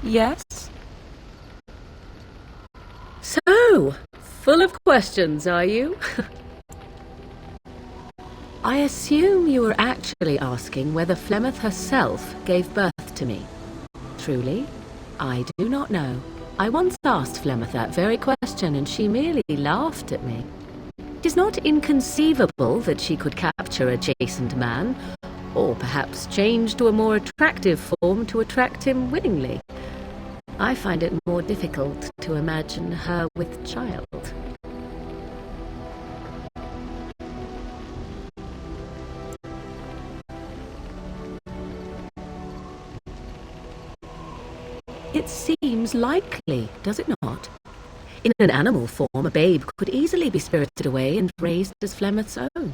Yes? So, full of questions, are you? I assume you were actually asking whether Flemeth herself gave birth to me. Truly, I do not know. I once asked Flemeth that very question, and she merely laughed at me. It is not inconceivable that she could capture a chastened man, or perhaps change to a more attractive form to attract him willingly. I find it more difficult to imagine her with child. It seems likely, does it not? In an animal form, a babe could easily be spirited away and raised as Flemeth's own.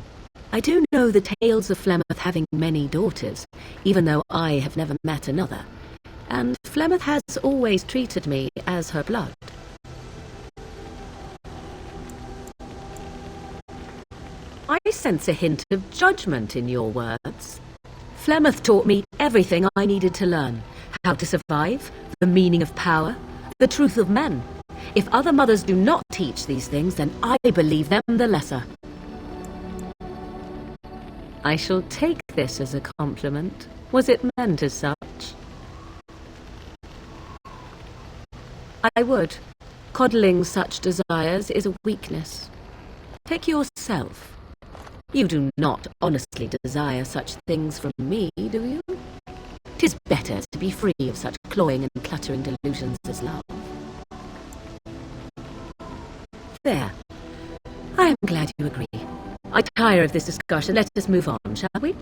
I do know the tales of Flemeth having many daughters, even though I have never met another, and Flemeth has always treated me as her blood. I sense a hint of judgment in your words. Flemeth taught me everything I needed to learn. How to survive, the meaning of power, the truth of men. If other mothers do not teach these things, then I believe them the lesser. I shall take this as a compliment. Was it meant as such? I would. Coddling such desires is a weakness. Take yourself. You do not honestly desire such things from me, do you? 'Tis better to be free of such cloying and cluttering delusions as love. There. I am glad you agree. I tire of this discussion. Let us move on, shall we?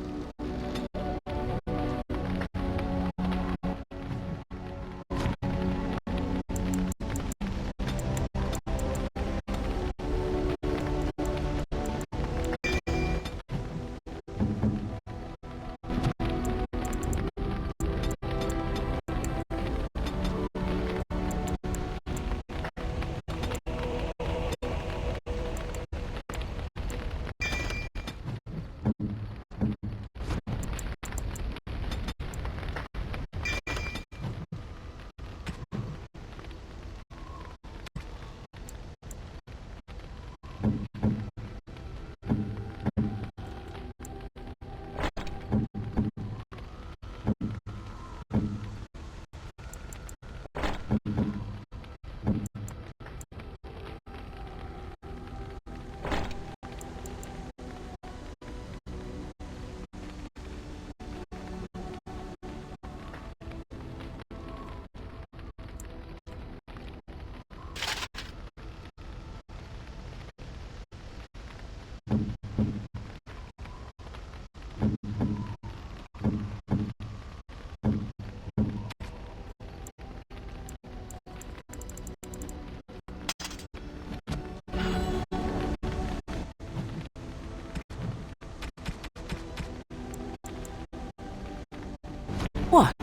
What?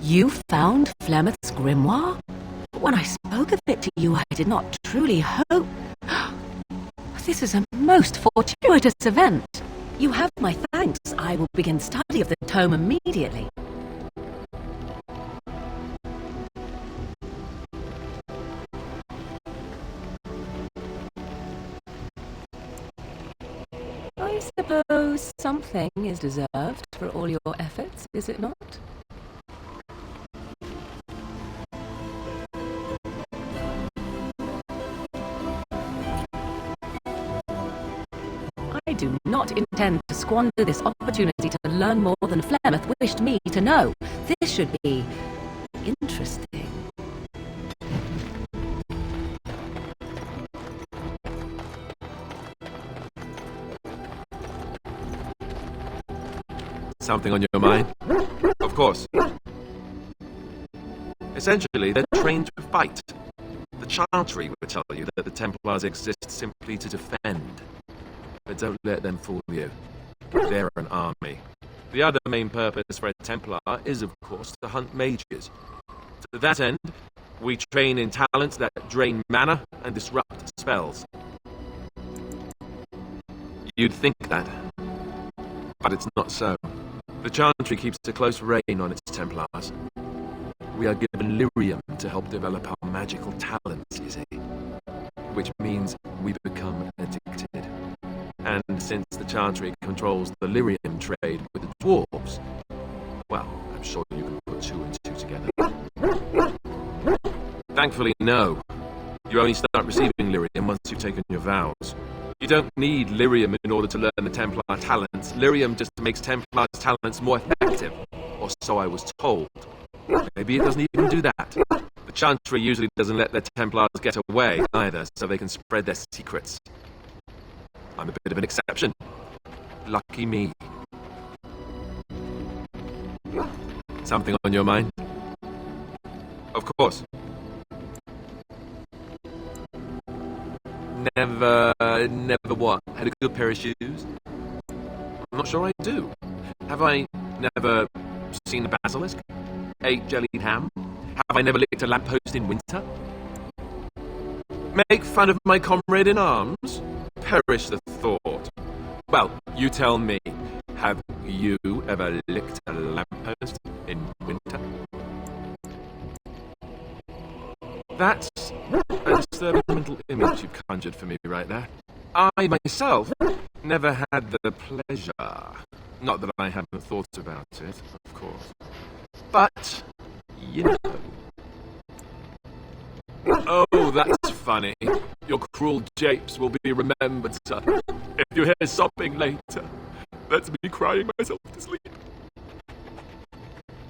You found Flemeth's grimoire? When I spoke of it to you, I did not truly hope. This is a most fortuitous event. You have my thanks. I will begin study of the tome immediately. I suppose something is deserved for all your efforts, is it not? I do not intend to squander this opportunity to learn more than Flemeth wished me to know. This should be interesting. Something on your mind? Of course. Essentially, they're trained to fight. The Chantry would tell you that the Templars exist simply to defend. But don't let them fool you. They're an army. The other main purpose for a Templar is, of course, to hunt mages. To that end, we train in talents that drain mana and disrupt spells. You'd think that, but it's not so. The Chantry keeps a close rein on its Templars. We are given lyrium to help develop our magical talents, you see. Which means we become addicted. And since the Chantry controls the lyrium trade with the dwarves, well, I'm sure you can put two and two together. Thankfully, no. You only start receiving lyrium once you've taken your vows. You don't need lyrium in order to learn the Templar talents. Lyrium just makes Templar's talents more effective. Or so I was told. Maybe it doesn't even do that. The Chantry usually doesn't let their Templars get away either, so they can spread their secrets. I'm a bit of an exception. Lucky me. Something on your mind? Of course. Never what? Had a good pair of shoes? I'm not sure I do. Have I never seen a basilisk? Ate jellied ham? Have I never licked a lamppost in winter? Make fun of my comrade in arms? Perish the thought. Well, you tell me, have you ever licked a lamppost in winter? That's a disturbing mental image you've conjured for me right there. I myself never had the pleasure. Not that I haven't thought about it, of course. But, you know. Oh, that's funny. Your cruel japes will be remembered, sir. If you hear sobbing later, that's me crying myself to sleep.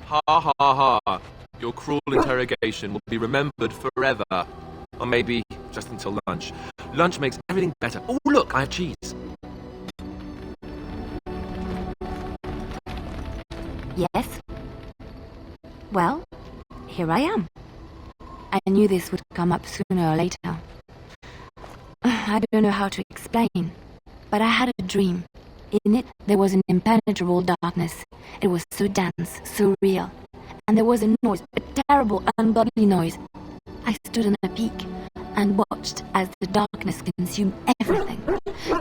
Ha ha ha. Your cruel interrogation will be remembered forever. Or maybe just until lunch. Lunch makes everything better. Oh, look, I have cheese. Yes? Well, here I am. I knew this would come up sooner or later. I don't know how to explain, but I had a dream. In it, there was an impenetrable darkness. It was so dense, so real. And there was a noise, a terrible, ungodly noise. I stood on a peak and watched as the darkness consumed everything.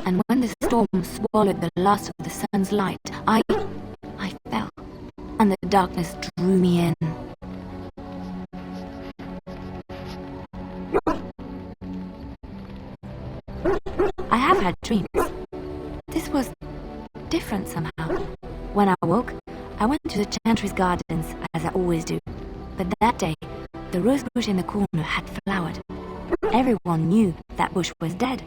And when the storm swallowed the last of the sun's light, I fell, and the darkness drew me in. I have had dreams. This was different somehow. When I woke, I went to the Chantry's gardens, as I always do. But that day, the rose bush in the corner had flowered. Everyone knew that bush was dead.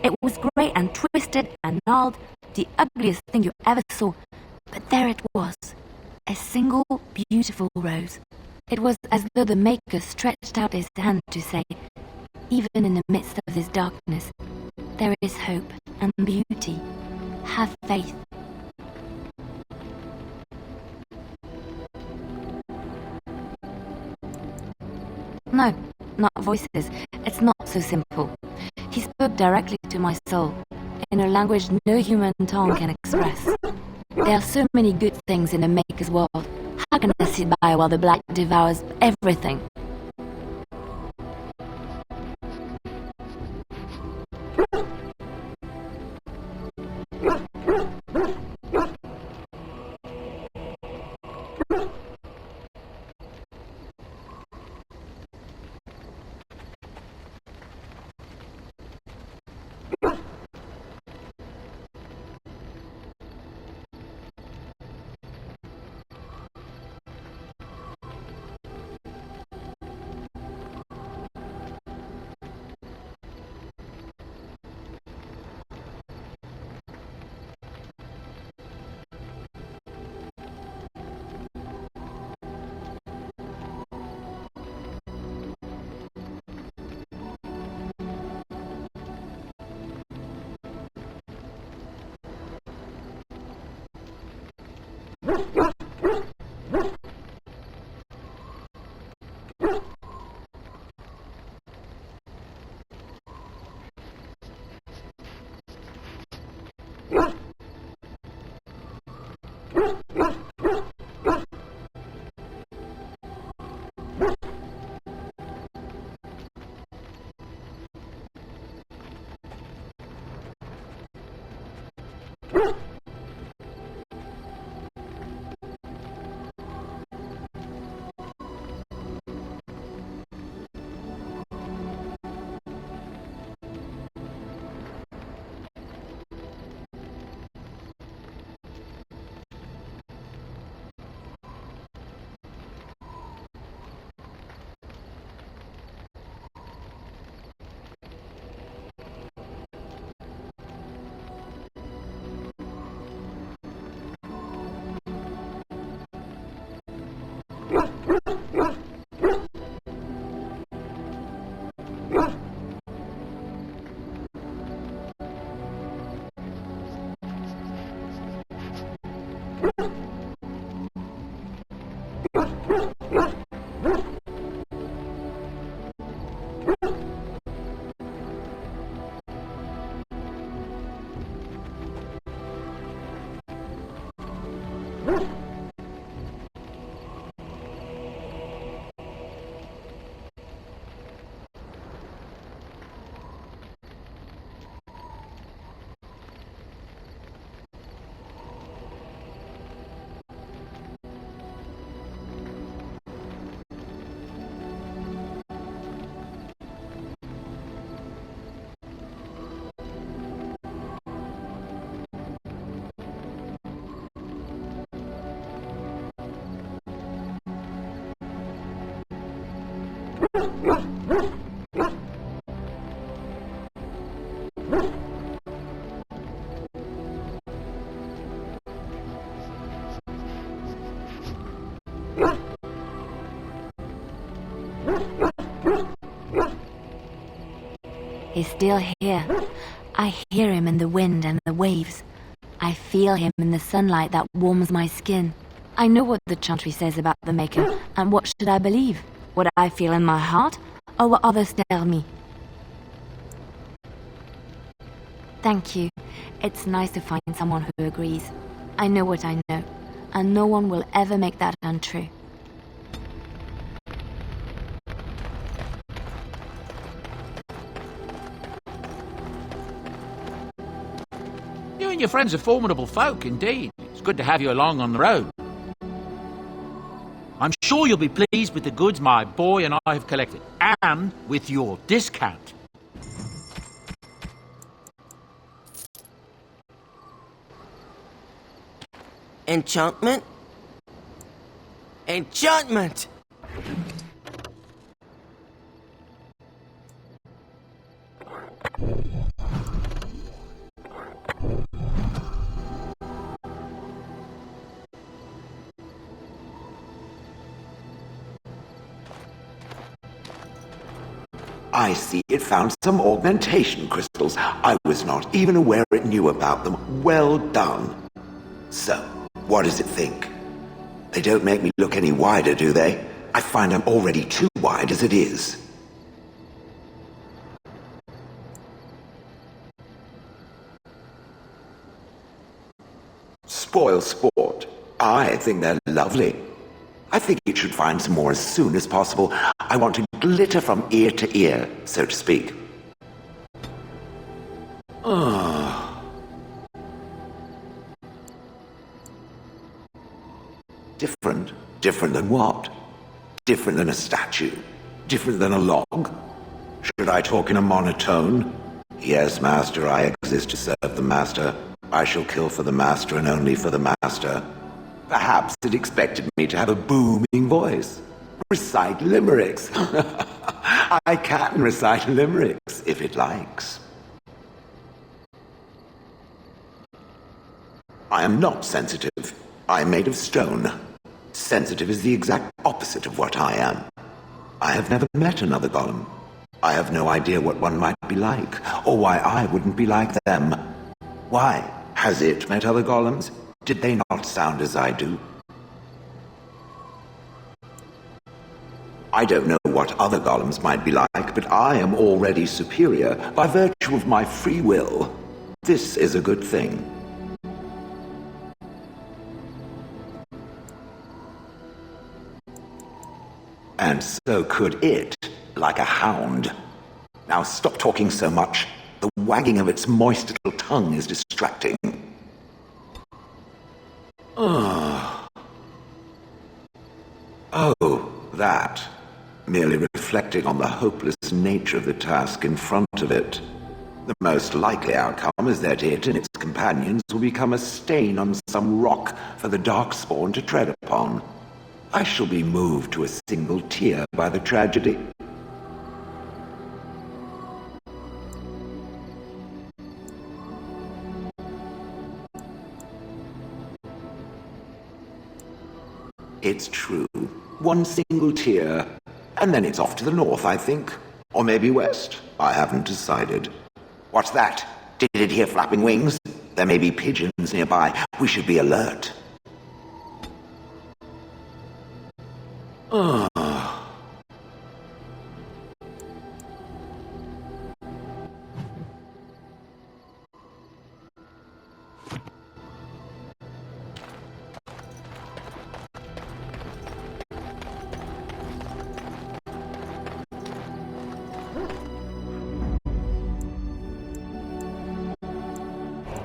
It was grey and twisted and gnarled, the ugliest thing you ever saw. But there it was, a single beautiful rose. It was as though the Maker stretched out his hand to say, even in the midst of this darkness, there is hope and beauty. Have faith. No, not voices. It's not so simple. He spoke directly to my soul, in a language no human tongue can express. There are so many good things in the Maker's world. How can I sit by while the Black devours everything? He's still here. I hear him in the wind and the waves. I feel him in the sunlight that warms my skin. I know what the chantry says about the Maker, and what should I believe? What I feel in my heart, or what others tell me? Thank you. It's nice to find someone who agrees. I know what I know, and no one will ever make that untrue. You and your friends are formidable folk, indeed. It's good to have you along on the road. I'm sure you'll be pleased with the goods my boy and I have collected, and with your discount. Enchantment? Enchantment! I see it found some augmentation crystals. I was not even aware it knew about them. Well done. So, what does it think? They don't make me look any wider, do they? I find I'm already too wide as it is. Spoil sport. I think they're lovely. I think it should find some more as soon as possible. I want to glitter from ear to ear, so to speak. Different? Different than what? Different than a statue? Different than a log? Should I talk in a monotone? Yes, master, I exist to serve the master. I shall kill for the master and only for the master. Perhaps it expected me to have a booming voice. Recite limericks. I can recite limericks, if it likes. I am not sensitive. I am made of stone. Sensitive is the exact opposite of what I am. I have never met another golem. I have no idea what one might be like, or why I wouldn't be like them. Why? Has it met other golems? Did they not sound as I do? I don't know what other golems might be like, but I am already superior by virtue of my free will. This is a good thing. And so could it, like a hound. Now stop talking so much. The wagging of its moist little tongue is distracting. Oh, that. Merely reflecting on the hopeless nature of the task in front of it. The most likely outcome is that it and its companions will become a stain on some rock for the Darkspawn to tread upon. I shall be moved to a single tear by the tragedy. It's true. One single tear, and then it's off to the north, I think. Or maybe west. I haven't decided. What's that? Did it hear flapping wings? There may be pigeons nearby. We should be alert.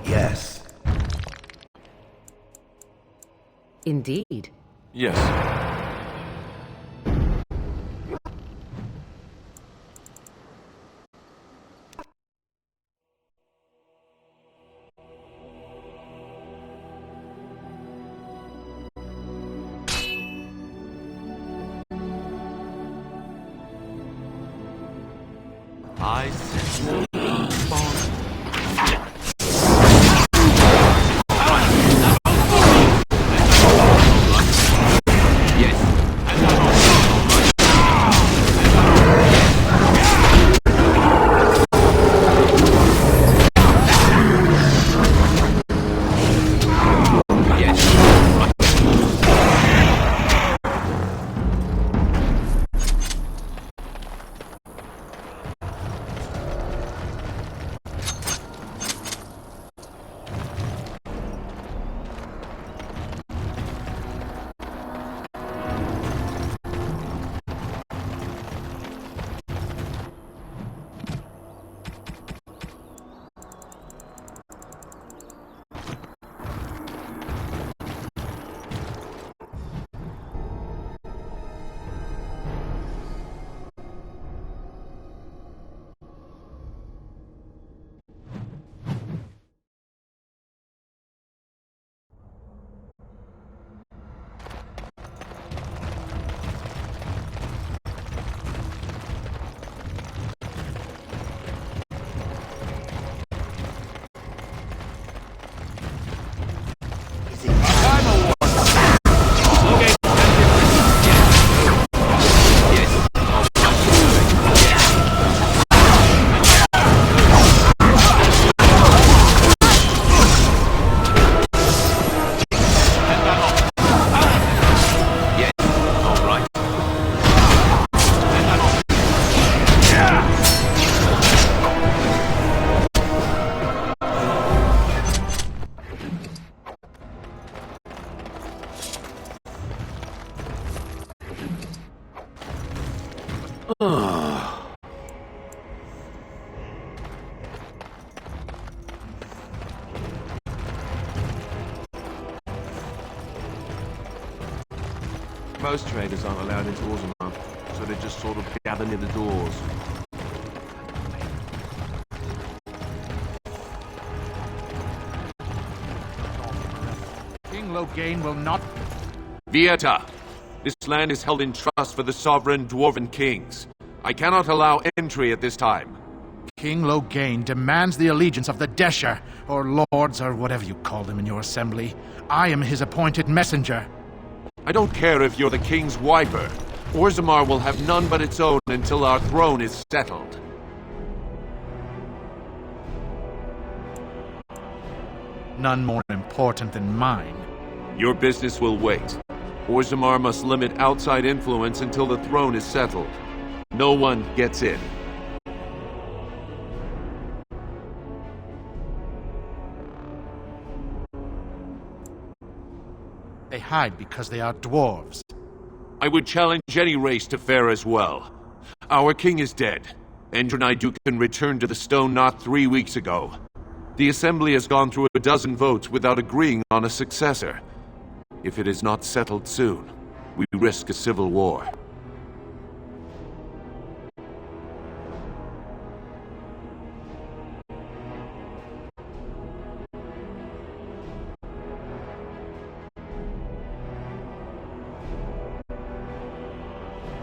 Yes. Indeed. Yes. I sense most traders aren't allowed into Orzammar, so they just sort of gather near the doors. King Loghain will not... Vieta! This land is held in trust for the sovereign Dwarven kings. I cannot allow entry at this time. King Loghain demands the allegiance of the Desher, or lords, or whatever you call them in your assembly. I am his appointed messenger. I don't care if you're the king's wiper. Orzammar will have none but its own until our throne is settled. None more important than mine. Your business will wait. Orzammar must limit outside influence until the throne is settled. No one gets in. They hide because they are dwarves. I would challenge any race to fare as well. Our king is dead. Endroni Dukan returned to the Stone not 3 weeks ago. The Assembly has gone through a dozen votes without agreeing on a successor. If it is not settled soon, we risk a civil war.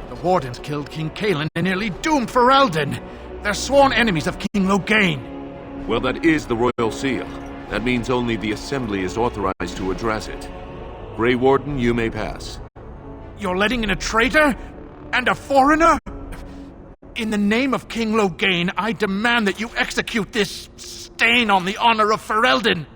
The Wardens killed King Cailan and nearly doomed Ferelden. They're sworn enemies of King Loghain. Well, that is the Royal Seal. That means only the Assembly is authorized to address it. Grey Warden, you may pass. You're letting in a traitor? And a foreigner? In the name of King Loghain, I demand that you execute this stain on the honor of Ferelden.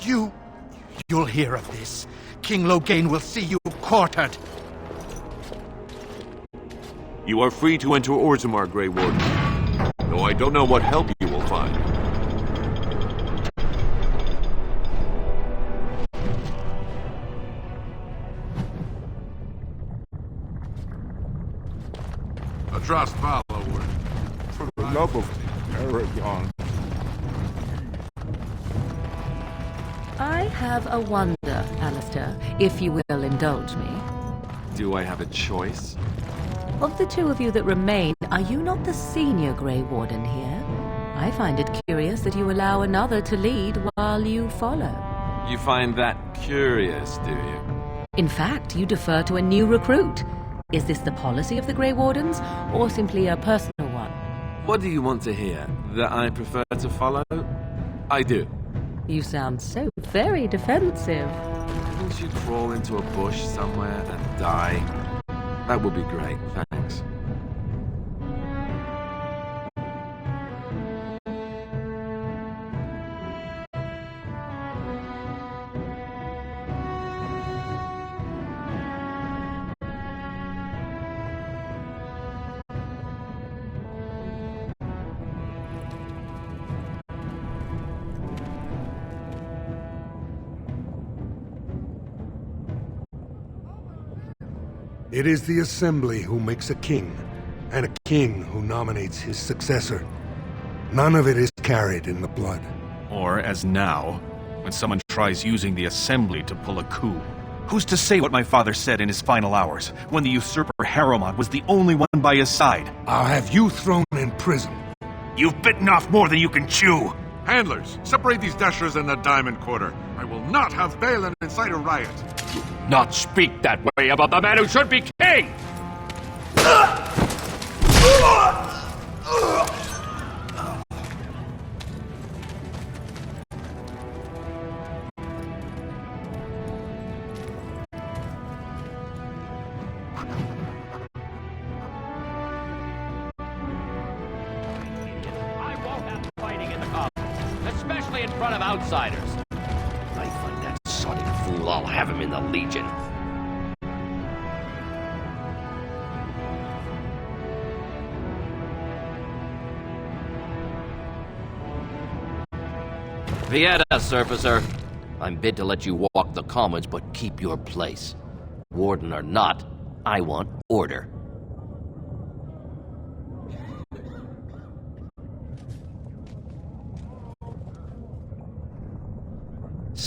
You'll hear of this. King Loghain will see you quartered. You are free to enter Orzammar, Grey Warden. Though I don't know what help you will find. Adrast Vala, Warden. For the love of Aragon. I have a wonder, Alistair, if you will indulge me. Do I have a choice? Of the two of you that remain, are you not the senior Grey Warden here? I find it curious that you allow another to lead while you follow. You find that curious, do you? In fact, you defer to a new recruit. Is this the policy of the Grey Wardens, or simply a personal one? What do you want to hear? That I prefer to follow? I do. You sound so very defensive. Won't you crawl into a bush somewhere and die? That would be great, thanks. It is the Assembly who makes a king, and a king who nominates his successor. None of it is carried in the blood. Or, as now, when someone tries using the Assembly to pull a coup. Who's to say what my father said in his final hours, when the usurper Harrowmont was the only one by his side? I'll have you thrown in prison. You've bitten off more than you can chew! Handlers, separate these dashers in the Diamond Quarter. I will not have Balin incite a riot. Not speak that way about the man who should be king! I won't have fighting in the Commons, especially in front of outsiders. I find that soddy fool, I'll have him in the Legion. Vieta, Surfacer. I'm bid to let you walk the Commons, but keep your place. Warden or not, I want order.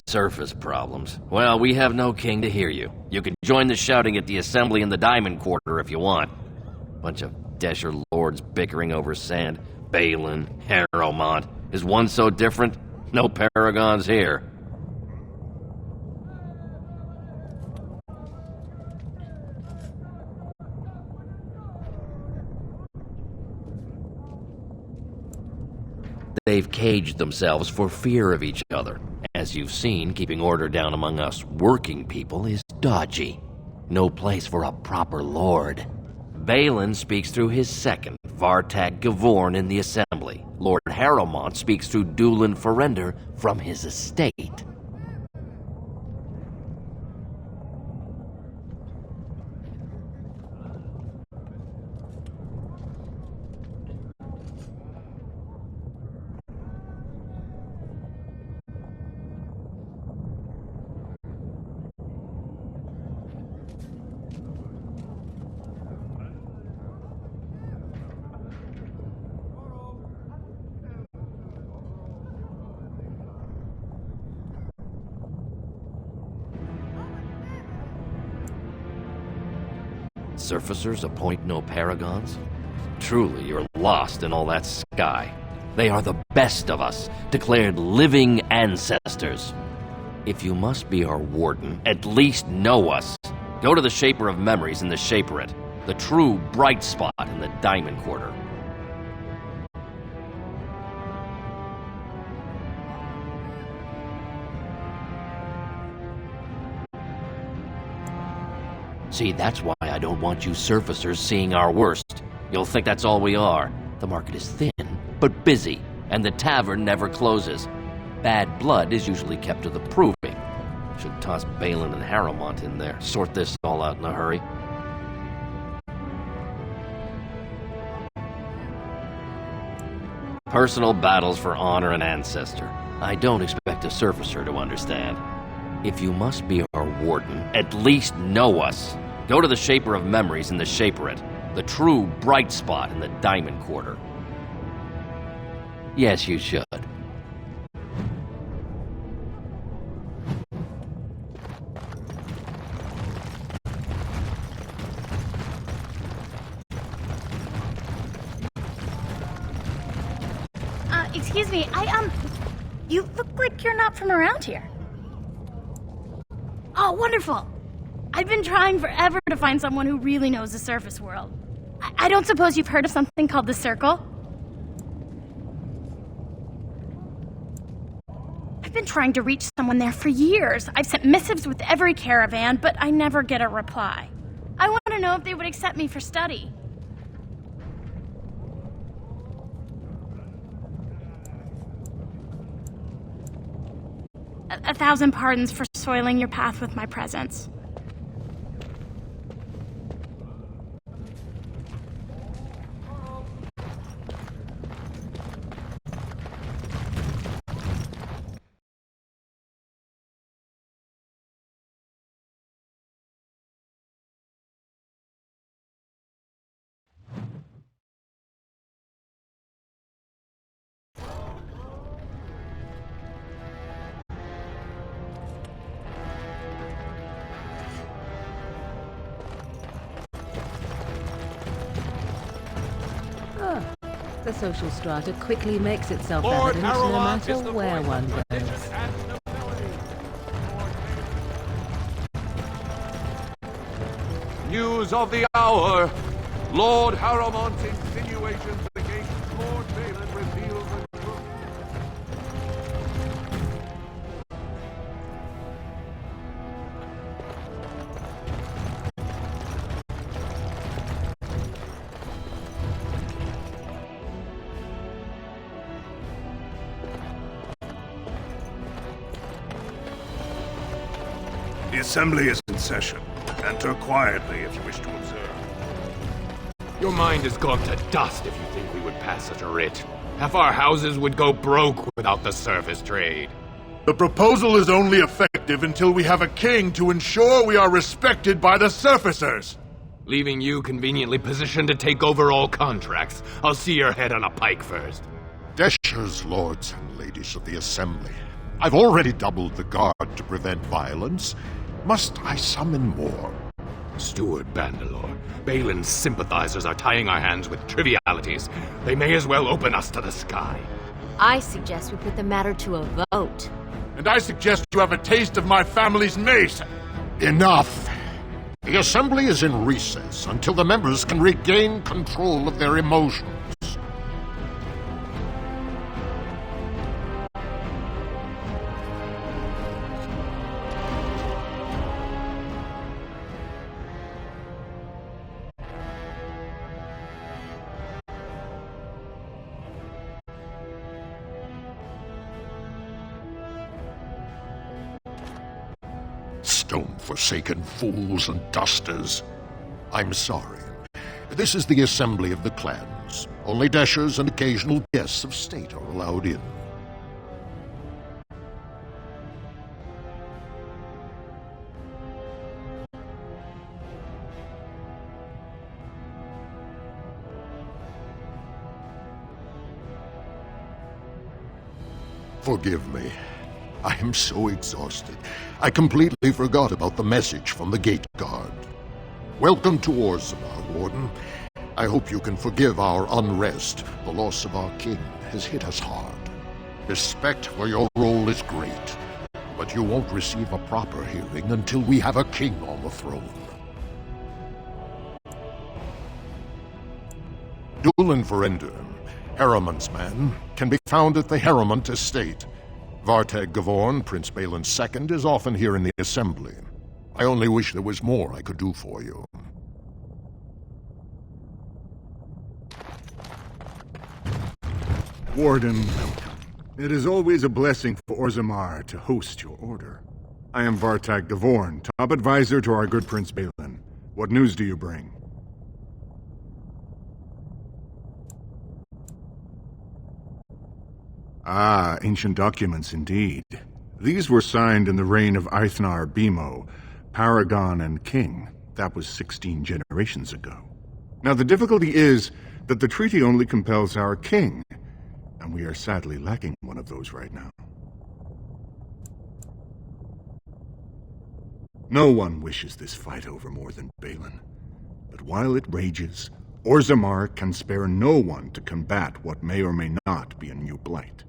Surface problems. Well, we have no king to hear you. You can join the shouting at the Assembly in the Diamond Quarter if you want. Bunch of Desher lords bickering over sand. Balin, Harrowmont. Is one so different? No paragons here. They've caged themselves for fear of each other. As you've seen, keeping order down among us working people is dodgy. No place for a proper lord. Balin speaks through his second, Vartag Gavorn, in the Assembly. Lord Harrowmont speaks through Dulin Ferender from his estate. Surfacers appoint no paragons? Truly, you're lost in all that sky. They are the best of us, declared living ancestors. If you must be our warden, at least know us. Go to the Shaper of Memories in the Shaperate, the true bright spot in the Diamond Quarter. See, that's why I don't want you surfacers seeing our worst. You'll think that's all we are. The market is thin, but busy, and the tavern never closes. Bad blood is usually kept to the proving. Should toss Balin and Harrowmont in there, sort this all out in a hurry. Personal battles for honor and ancestor. I don't expect a surfacer to understand. If you must be our warden, at least know us. Go to the Shaper of Memories in the Shaperate, the true bright spot in the Diamond Quarter. Yes, you should. Excuse me, you look like you're not from around here. Oh, wonderful! I've been trying forever to find someone who really knows the surface world. I don't suppose you've heard of something called the Circle? I've been trying to reach someone there for years. I've sent missives with every caravan, but I never get a reply. I want to know if they would accept me for study. A thousand pardons for soiling your path with my presence. The social strata quickly makes itself Lord evident no Harrowmont is matter the where voice one of goes. tradition and nobility. News of the hour. Lord Harrowmont's insinuations against Lord Balin reveal the truth. The assembly is in session. Enter quietly if you wish to observe. Your mind has gone to dust if you think we would pass such a writ. Half our houses would go broke without the surface trade. The proposal is only effective until we have a king to ensure we are respected by the surfacers. Leaving you conveniently positioned to take over all contracts. I'll see your head on a pike first. Deshers, lords and ladies of the assembly. I've already doubled the guard to prevent violence. Must I summon more? Steward Bandalore, Balin's sympathizers are tying our hands with trivialities. They may as well open us to the sky. I suggest we put the matter to a vote. And I suggest you have a taste of my family's mace. Enough! The assembly is in recess until the members can regain control of their emotions. Stone-forsaken fools and dusters. I'm sorry. This is the assembly of the clans. Only Deshers and occasional guests of state are allowed in. Forgive me. I am so exhausted. I completely forgot about the message from the gate guard. Welcome to Orzammar, Warden. I hope you can forgive our unrest. The loss of our king has hit us hard. Respect for your role is great, but you won't receive a proper hearing until we have a king on the throne. Dulin Verender, Harrowmont's man, can be found at the Harrowmont estate. Vartag Gavorn, Prince Balin's second, is often here in the assembly. I only wish there was more I could do for you. Warden, It is always a blessing for Orzammar to host your order. I am Vartag Dvorn, top advisor to our good Prince Balin. What news do you bring? Ah, ancient documents indeed. These were signed in the reign of Eithnar Bimo, Paragon and King. That was 16 generations ago. Now the difficulty is that the treaty only compels our king, and we are sadly lacking one of those right now. No one wishes this fight over more than Balin. But while it rages, Orzammar can spare no one to combat what may or may not be a new blight.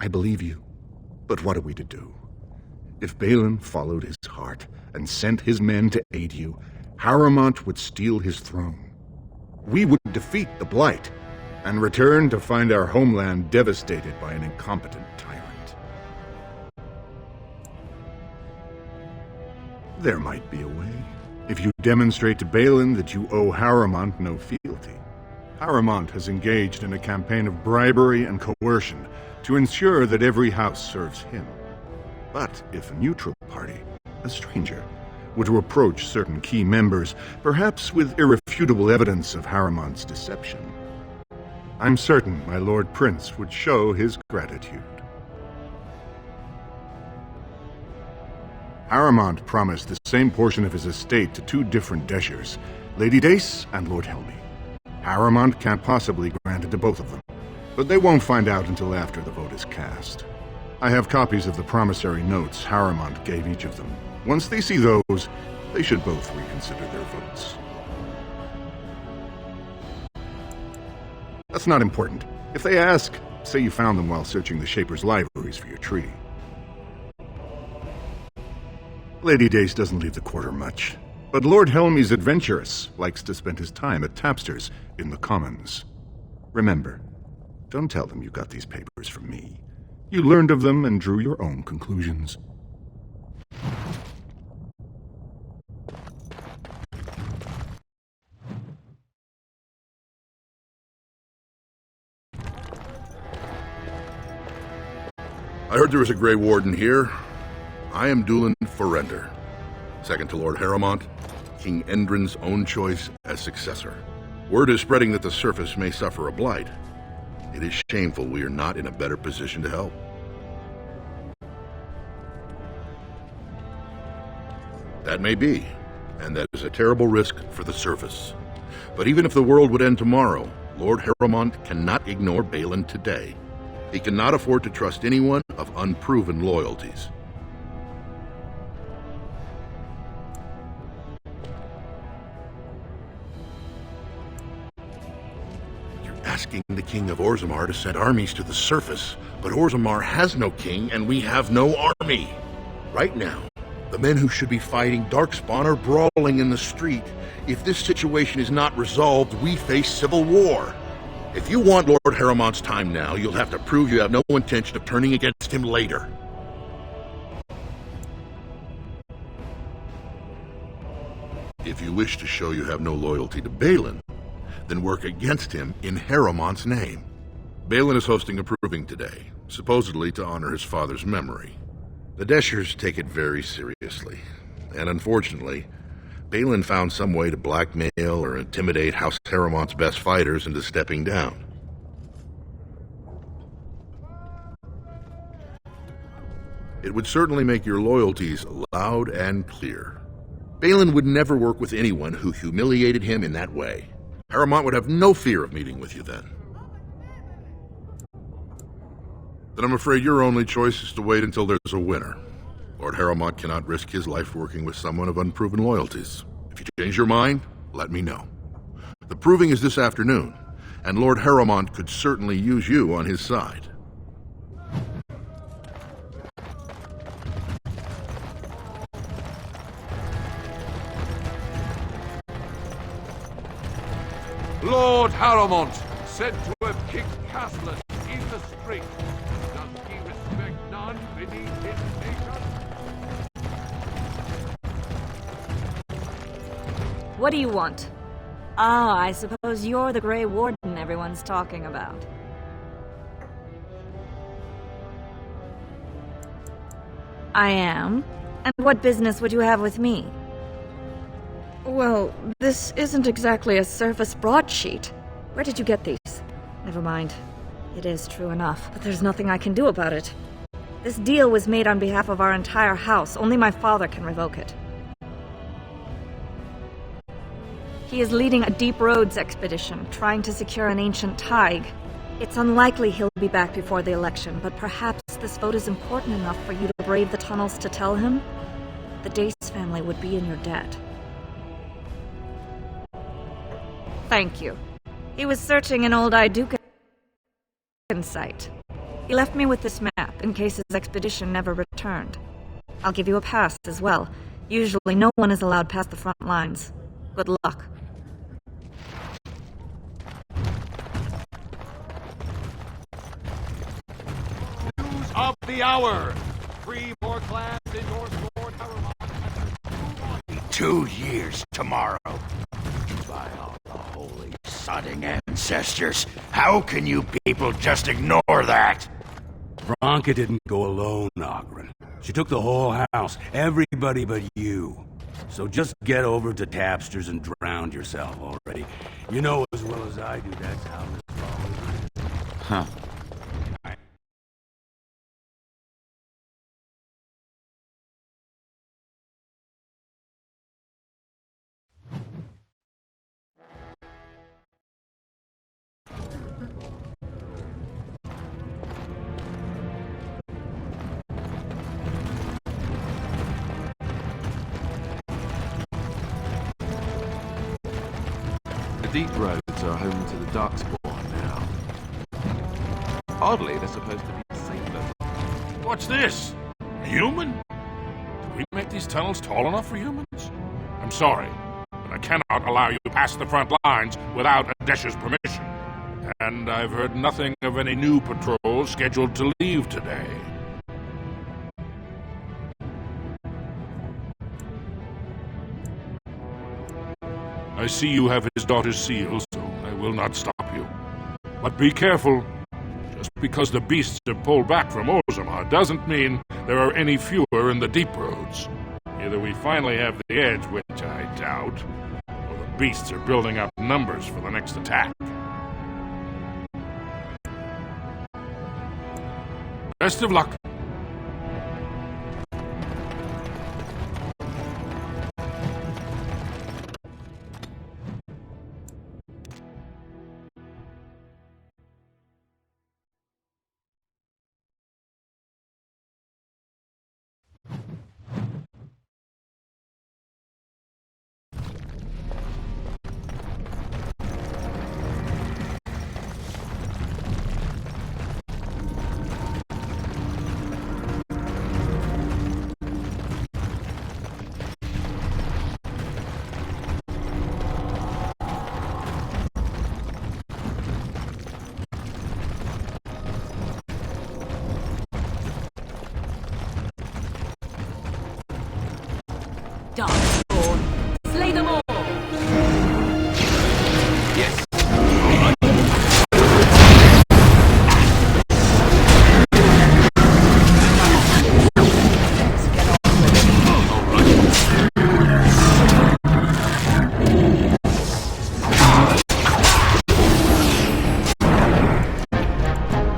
I believe you, but what are we to do? If Balin followed his heart and sent his men to aid you, Harrowmont would steal his throne. We would defeat the Blight and return to find our homeland devastated by an incompetent tyrant. There might be a way, if you demonstrate to Balin that you owe Harrowmont no fealty. Harrowmont has engaged in a campaign of bribery and coercion to ensure that every house serves him. But if a neutral party, a stranger, were to approach certain key members, perhaps with irrefutable evidence of Harrowmont's deception, I'm certain my Lord Prince would show his gratitude. Harrowmont promised the same portion of his estate to two different Deshers, Lady Dace and Lord Helmy. Harrowmont can't possibly grant it to both of them, but they won't find out until after the vote is cast. I have copies of the promissory notes Harrowmont gave each of them. Once they see those, they should both reconsider their votes. That's not important. If they ask, say you found them while searching the Shaper's libraries for your treaty. Lady Dace doesn't leave the quarter much, but Lord Helmy's adventurous, likes to spend his time at tapsters in the Commons. Remember, don't tell them you got these papers from me. You learned of them and drew your own conclusions. I heard there was a Grey Warden here. I am Dulin Forrender, second to Lord Harrowmont, King Endrin's own choice as successor. Word is spreading that the surface may suffer a blight. It is shameful we are not in a better position to help. That may be, and that is a terrible risk for the surface. But even if the world would end tomorrow, Lord Harrowmont cannot ignore Balin today. He cannot afford to trust anyone of unproven loyalties. You're asking the King of Orzammar to send armies to the surface, but Orzammar has no king and we have no army. Right now, the men who should be fighting Darkspawn are brawling in the street. If this situation is not resolved, we face civil war. If you want Lord Harrowmont's time now, you'll have to prove you have no intention of turning against him later. If you wish to show you have no loyalty to Balin, then work against him in Harrowmont's name. Balin is hosting a proving today, supposedly to honor his father's memory. The Deshers take it very seriously, and unfortunately, Balin found some way to blackmail or intimidate House Harrowmont's best fighters into stepping down. It would certainly make your loyalties loud and clear. Balin would never work with anyone who humiliated him in that way. Harrowmont would have no fear of meeting with you then. Then I'm afraid your only choice is to wait until there's a winner. Lord Harrowmont cannot risk his life working with someone of unproven loyalties. If you change your mind, let me know. The proving is this afternoon, and Lord Harrowmont could certainly use you on his side. Lord Harrowmont, said to have kicked Castellan in the street. Does he respect none beneath his station? What do you want? Ah, I suppose you're the Grey Warden everyone's talking about. I am. And what business would you have with me? Well, this isn't exactly a surface broadsheet. Where did you get these? Never mind. It is true enough, but there's nothing I can do about it. This deal was made on behalf of our entire house. Only my father can revoke it. He is leading a deep roads expedition, trying to secure an ancient thaig. It's unlikely he'll be back before the election, but perhaps this vote is important enough for you to brave the tunnels to tell him? The Dace family would be in your debt. Thank you. He was searching an old Idukan site. He left me with this map in case his expedition never returned. I'll give you a pass as well. Usually no one is allowed past the front lines. Good luck. News of the hour! 3 more clans endorse Lord Harriman. 2 years tomorrow. By all the holy sodding ancestors, how can you people just ignore that? Bronca didn't go alone, Ogren. She took the whole house, everybody but you. So just get over to Tapster's and drown yourself already. You know as well as I do that's how this always is. Huh. The deep roads are home to the Darkspawn now. Oddly, they're supposed to be safer. What's this? A human? Did we make these tunnels tall enough for humans? I'm sorry, but I cannot allow you past the front lines without Adesh's permission. And I've heard nothing of any new patrols scheduled to leave today. I see you have his daughter's seal, so I will not stop you. But be careful. Just because the beasts have pulled back from Orzammar doesn't mean there are any fewer in the deep roads. Either we finally have the edge, which I doubt, or the beasts are building up numbers for the next attack. Best of luck. Darkspawn, slay them all! Yes.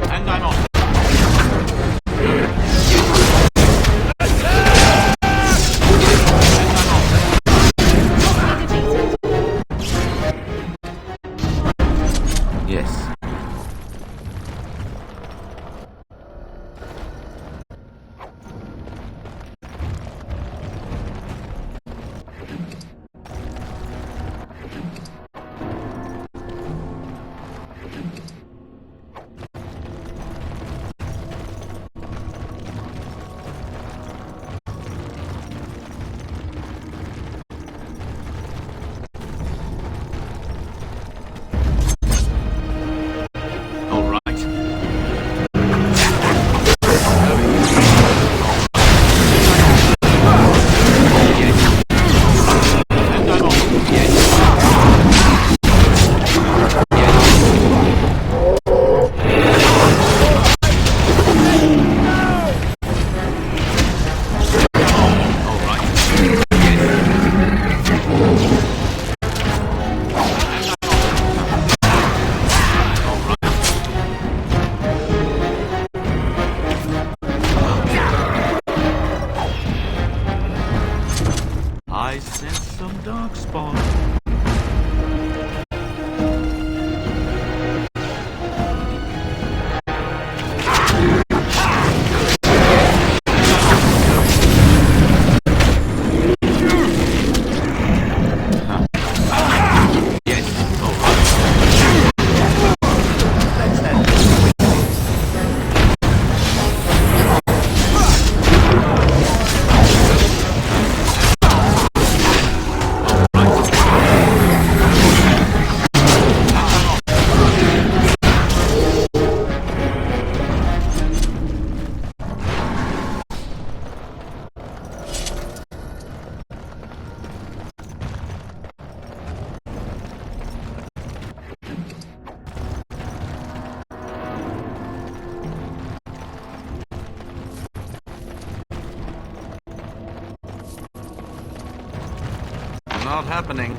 And I'm off. not happening.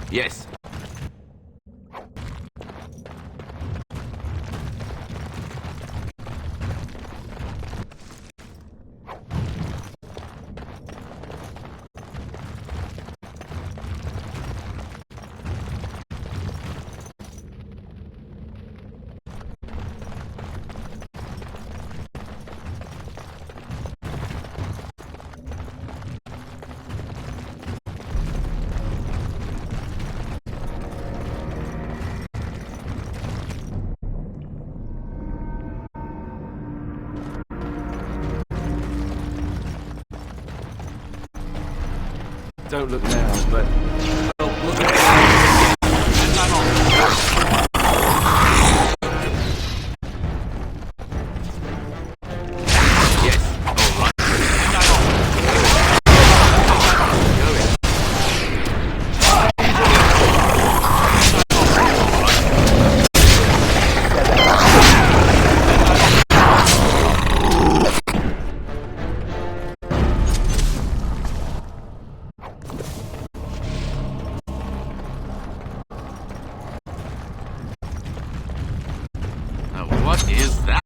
Yes. Don't look now, but... Oh, look at what is that?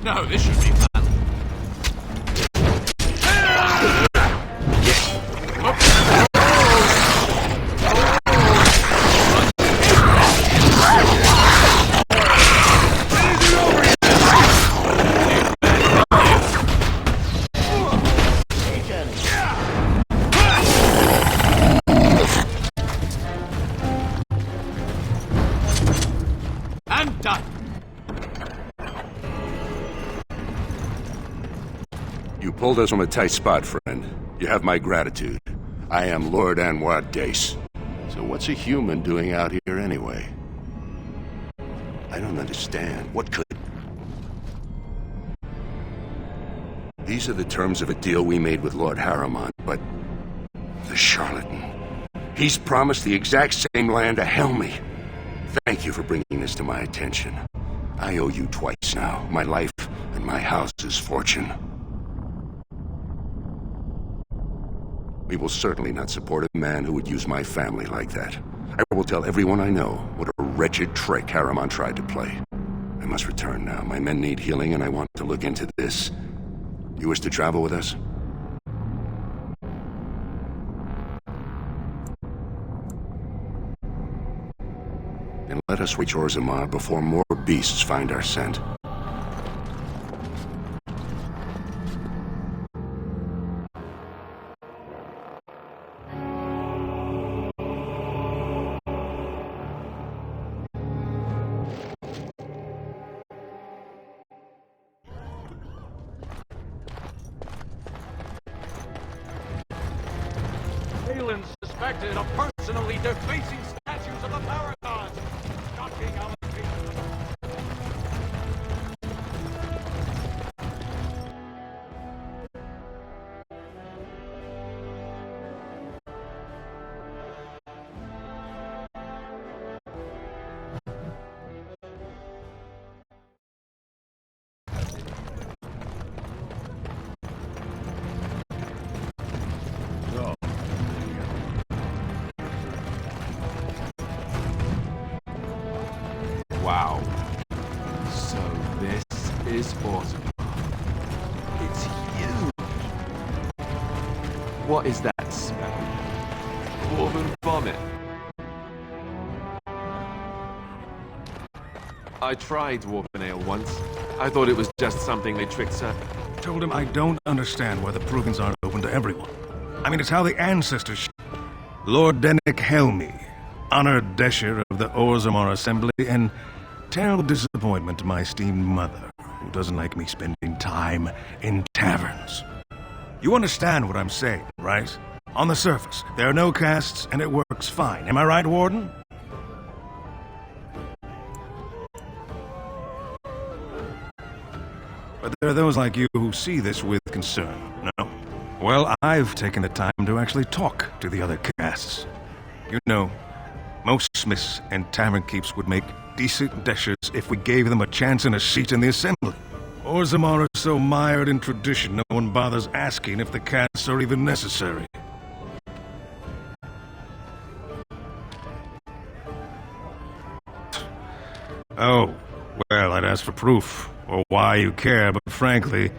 No, this should be fun. I'm done. You pulled us from a tight spot, friend. You have my gratitude. I am Lord Anwar Dace. So what's a human doing out here anyway? I don't understand. What could... These are the terms of a deal we made with Lord Harriman, but... the charlatan. He's promised the exact same land to Helmy. Thank you for bringing this to my attention. I owe you twice now. My life and my house's fortune. We will certainly not support a man who would use my family like that. I will tell everyone I know what a wretched trick Harriman tried to play. I must return now. My men need healing, and I want to look into this. You wish to travel with us? Then let us reach Orzammar before more beasts find our scent. Balin suspected of personally defacing statues of the Paragons, shocking allegations. Wow. So this is Orzammar. It's huge. What is that smell? Dwarven vomit. I tried Dwarven ale once. I thought it was just something they tricked told him I don't understand why the provings aren't open to everyone. I mean, it's how the ancestors... Lord Dennick Helmy, honored Desher of the Orzammar Assembly, and terrible disappointment to my esteemed mother, who doesn't like me spending time in taverns. You understand what I'm saying, right? On the surface, there are no castes, and it works fine. Am I right, Warden? But there are those like you who see this with concern, no? Well, I've taken the time to actually talk to the other castes. You know, most smiths and tavern keeps would make decent deshers if we gave them a chance and a seat in the assembly. Orzammar are so mired in tradition, no one bothers asking if the castes are even necessary. Oh, well, I'd ask for proof, or why you care, but frankly,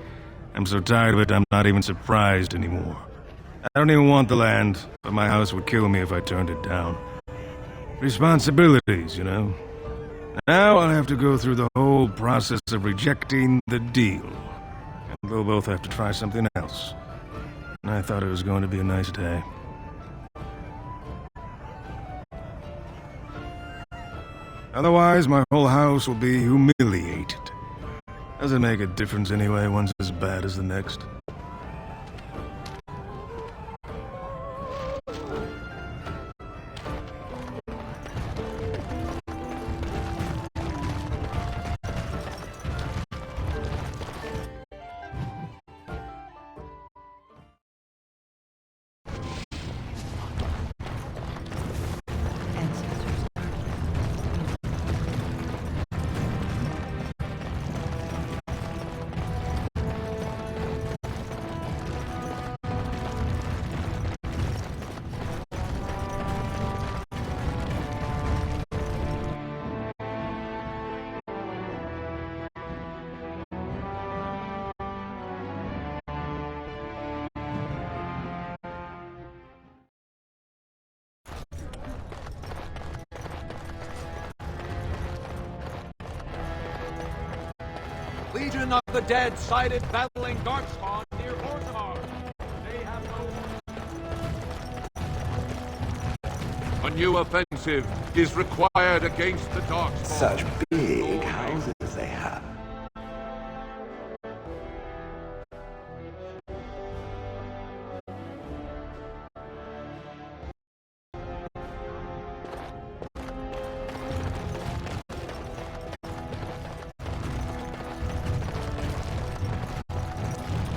I'm so tired of it I'm not even surprised anymore. I don't even want the land, but my house would kill me if I turned it down. Responsibilities, you know. Now I'll have to go through the whole process of rejecting the deal. And we'll both have to try something else. And I thought it was going to be a nice day. Otherwise, my whole house will be humiliated. Doesn't make a difference anyway, one's as bad as the next. Legion of the Dead sighted battling Darkspawn near Orzammar. They have no... A new offensive is required against the Darkspawn. Such big houses they have.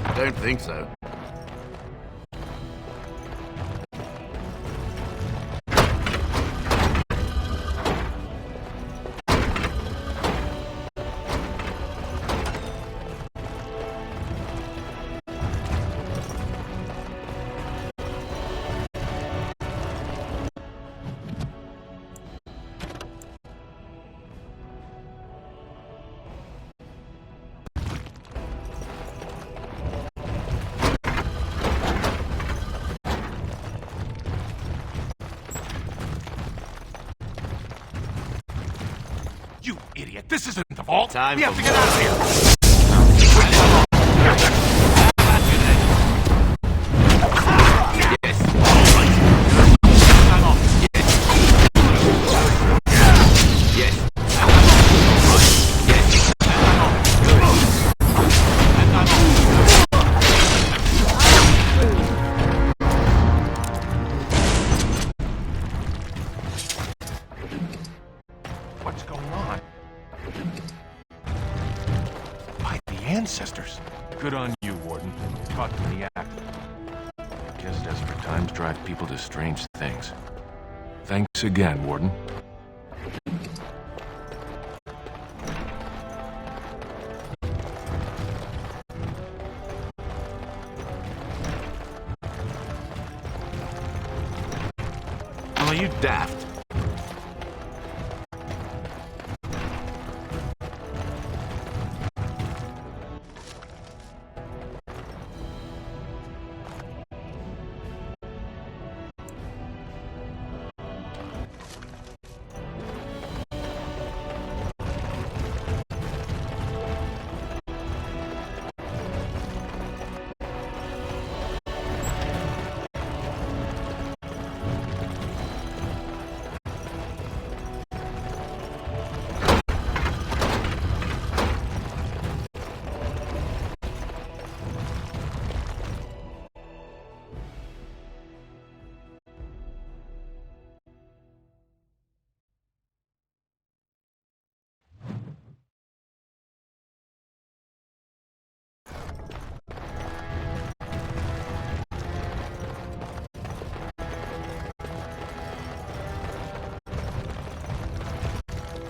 I don't think so. You idiot! This isn't the vault! Time we have for to get out of here! What's going on? By the ancestors. Good on you, Warden. Caught them in the act. I guess desperate times drive people to strange things. Thanks again, Warden. Are you daft?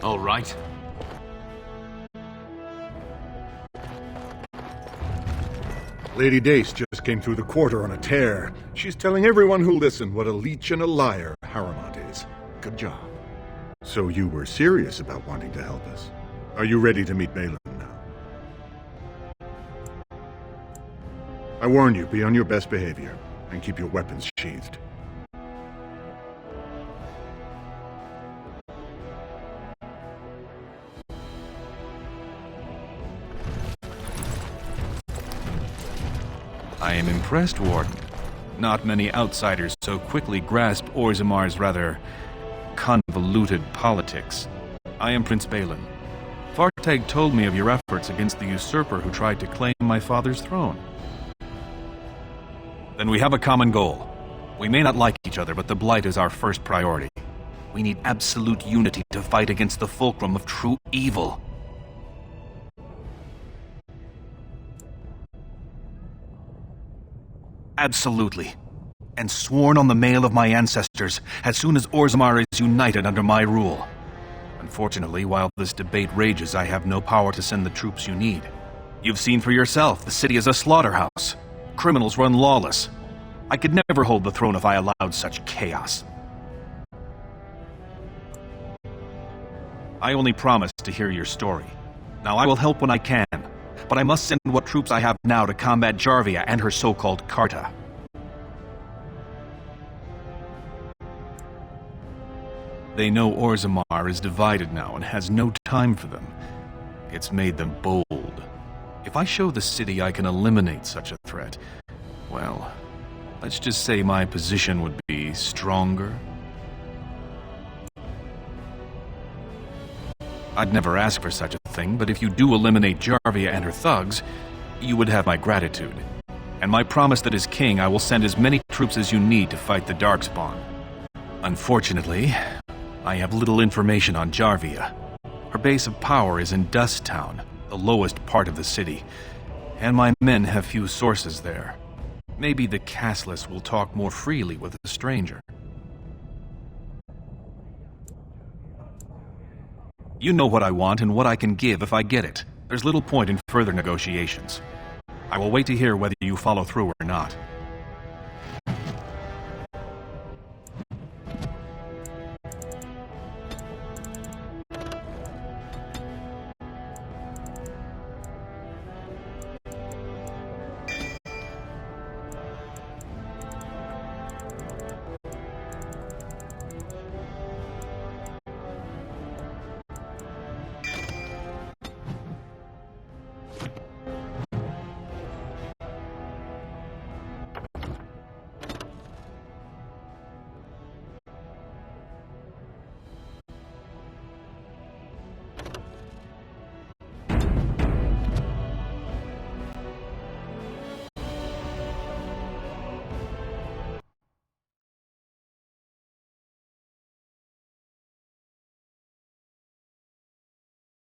All right. Lady Dace just came through the quarter on a tear. She's telling everyone who'll listen what a leech and a liar Harrowmont is. Good job. So you were serious about wanting to help us. Are you ready to meet Balin now? I warn you, be on your best behavior, and keep your weapons sheathed. I am impressed, Warden. Not many outsiders so quickly grasp Orzamar's rather convoluted politics. I am Prince Balin. Fartag told me of your efforts against the usurper who tried to claim my father's throne. Then we have a common goal. We may not like each other, but the Blight is our first priority. We need absolute unity to fight against the fulcrum of true evil. Absolutely. And sworn on the mail of my ancestors as soon as Orzammar is united under my rule. Unfortunately, while this debate rages, I have no power to send the troops you need. You've seen for yourself, the city is a slaughterhouse. Criminals run lawless. I could never hold the throne if I allowed such chaos. I only promised to hear your story. Now I will help when I can, but I must send what troops I have now to combat Jarvia and her so-called Carta. They know Orzammar is divided now and has no time for them. It's made them bold. If I show the city I can eliminate such a threat, well, let's just say my position would be stronger. I'd never ask for such a thing, but if you do eliminate Jarvia and her thugs, you would have my gratitude. And my promise that as king, I will send as many troops as you need to fight the Darkspawn. Unfortunately, I have little information on Jarvia. Her base of power is in Dust Town, the lowest part of the city, and my men have few sources there. Maybe the castless will talk more freely with a stranger. You know what I want and what I can give if I get it. There's little point in further negotiations. I will wait to hear whether you follow through or not.